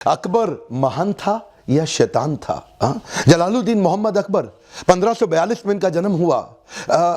अकबर महान था या शैतान था? जलालुद्दीन मोहम्मद अकबर 1542 में इनका जन्म हुआ।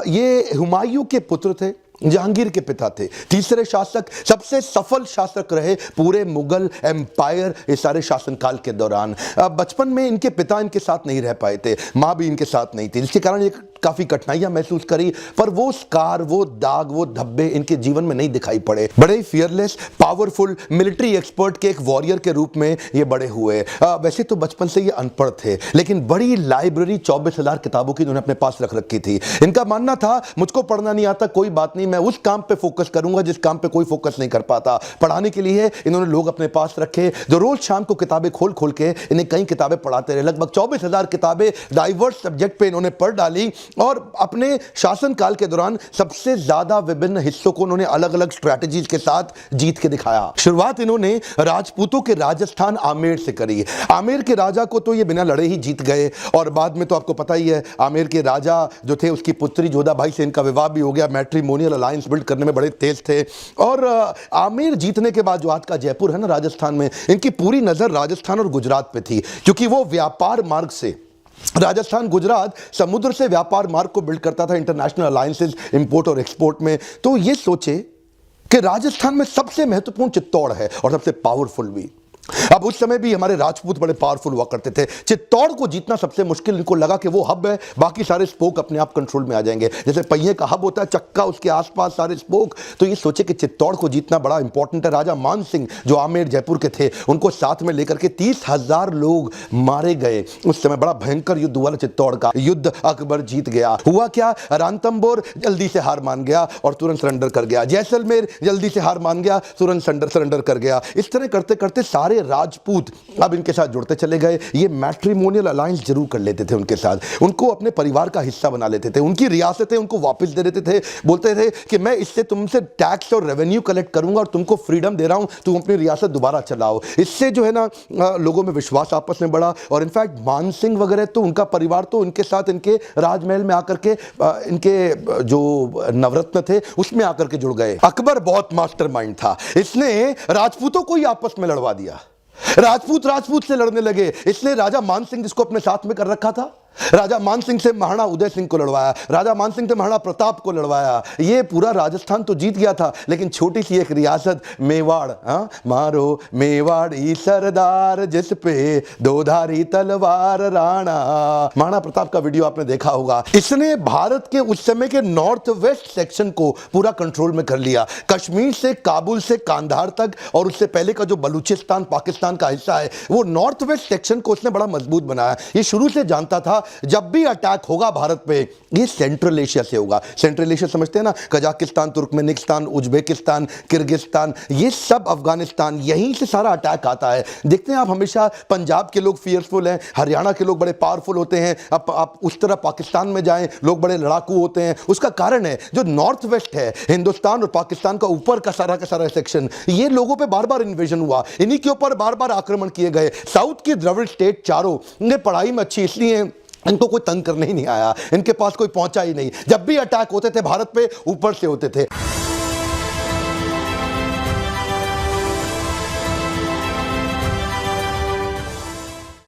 ये हुमायूं के पुत्र थे, जहांगीर के पिता थे, तीसरे शासक, सबसे सफल शासक रहे पूरे मुगल एम्पायर इस सारे शासनकाल के दौरान। बचपन में इनके पिता इनके साथ नहीं रह पाए थे, माँ भी इनके साथ नहीं थी, जिसके कारण ये काफी कठिनाइयां महसूस करी, पर वो स्कार, वो दाग, वो धब्बे इनके जीवन में नहीं दिखाई पड़े। बड़े फियरलेस, पावरफुल, मिलिट्री एक्सपर्ट के एक वॉरियर के रूप में ये बड़े हुए। वैसे तो बचपन से ये अनपढ़ थे, लेकिन बड़ी लाइब्रेरी 24,000 किताबों की इन्होंने अपने पास रख रखी थी। इनका मानना था मुझको पढ़ना नहीं आता, कोई बात नहीं, मैं उस काम पे फोकस करूंगा जिस काम पे कोई फोकस नहीं कर पाता। पढ़ाने के लिए इन्होंने लोग अपने पास रखे जो रोज शाम को किताबें खोल खोल के इन्हें कई किताबें पढ़ाते रहे। लगभग 24,000 किताबें डाइवर्स सब्जेक्ट पे इन्होंने पढ़ डाली और अपने शासनकाल के दौरान सबसे ज्यादा विभिन्न हिस्सों को उन्होंने अलग अलग स्ट्रैटेजीज के साथ जीत के दिखाया। शुरुआत इन्होंने राजपूतों के राजस्थान आमेर से करी। आमेर के राजा को तो ये बिना लड़े ही जीत गए और बाद में तो आपको पता ही है, आमेर के राजा जो थे उसकी पुत्री जोधाबाई से इनका विवाह भी हो गया। मैट्रिमोनियल अलायंस बिल्ड करने में बड़े तेज थे। और आमेर जीतने के बाद जो आज का जयपुर है ना राजस्थान में, इनकी पूरी नजर राजस्थान और गुजरात पे थी, क्योंकि वो व्यापार मार्ग से राजस्थान गुजरात समुद्र से व्यापार मार्ग को बिल्ड करता था, इंटरनेशनल अलायंसेस इंपोर्ट और एक्सपोर्ट में। तो ये सोचे कि राजस्थान में सबसे महत्वपूर्ण चित्तौड़ है और सबसे पावरफुल भी। अब उस समय भी हमारे राजपूत बड़े पावरफुल हुआ करते थे। चित्तौड़ को जीतना सबसे मुश्किल इनको लगा कि वो हब है, बाकी सारे स्पोक अपने आप कंट्रोल में आ जाएंगे। जैसे पहिए का हब होता है चक्का, उसके आसपास सारे स्पोक। तो ये सोचे कि चित्तौड़ को जीतना बड़ा इंपॉर्टेंट है। राजा मान सिंह जो आमेर जयपुर के थे, उनको साथ में लेकर के 30,000 लोग मारे गए। उस समय बड़ा भयंकर युद्ध हुआ चित्तौड़ का। युद्ध अकबर जीत गया। हुआ क्या, रणथंभौर जल्दी से हार मान गया और तुरंत सरेंडर कर गया। जैसलमेर जल्दी से हार मान गया, तुरंत सरेंडर कर गया। इस तरह करते करते सारे राजपूत अब इनके साथ जुड़ते चले गए। ये मैट्रिमोनियल अलायंस जरूर कर लेते थे उनके साथ, उनको अपने परिवार का हिस्सा बना लेते थे, उनकी रियासतें उनको वापस दे देते थे। बोलते थे कि मैं इससे तुमसे टैक्स और रेवेन्यू कलेक्ट करूंगा और तुमको फ्रीडम दे रहा हूं, तुम अपनी रियासत दोबारा चलाओ। इससे जो है ना लोगों में विश्वास आपस में बढ़ा। और इनफैक्ट मान सिंह वगैरह तो उनका परिवार तो इनके साथ इनके राजमहल में आकर के इनके जो नवरत्न थे उसमें आकर के जुड़ गए। अकबर बहुत मास्टरमाइंड था, इसने राजपूतों को ही आपस में लड़वा दिया। राजपूत से लड़ने लगे। इसलिए राजा मान सिंह जिसको अपने साथ में कर रखा था, राजा मान सिंह से महाराणा उदय सिंह को लड़वाया, राजा मान सिंह से महाराणा प्रताप को लड़वाया। ये पूरा राजस्थान तो जीत गया था, लेकिन छोटी सी एक रियासत मेवाड़, मारो मेवाड़ी सरदार जिस पे दोधारी तलवार राणा। महाराणा प्रताप का वीडियो आपने देखा होगा। इसने भारत के उस समय के नॉर्थ वेस्ट सेक्शन को पूरा कंट्रोल में कर लिया। कश्मीर से काबुल से कांधार तक और उससे पहले का जो बलूचिस्तान पाकिस्तान का हिस्सा है, वो नॉर्थ वेस्ट सेक्शन को उसने बड़ा मजबूत बनाया। ये शुरू से जानता था जब भी अटैक होगा भारत पे, ये सेंट्रल एशिया से होगा। सेंट्रल एशिया समझते हैं ना, कजाकिस्तान, तुर्कमेनिस्तान, उज्बेकिस्तान, किर्गिस्तान, ये सब, अफगानिस्तान, यहीं से सारा अटैक आता है। देखते हैं आप, हमेशा पंजाब के लोग फियरफुल हैं, हरियाणा के लोग बड़े पावरफुल होते हैं। अब आप उस तरह पाकिस्तान में जाएं, लोग बड़े लड़ाकू होते हैं। उसका कारण है जो नॉर्थ वेस्ट है, हिंदुस्तान और पाकिस्तान का ऊपर का सारा सेक्शन, ये लोगों पे बार बार इन्वेजन हुआ, इन्हीं के ऊपर बार बार आक्रमण किए गए। साउथ की द्रविड़ स्टेट चारों, इन्हें पढ़ाई में अच्छी इसलिए इनको कोई तंग करने ही नहीं आया, इनके पास कोई पहुंचा ही नहीं। जब भी अटैक होते थे भारत पे, ऊपर से होते थे।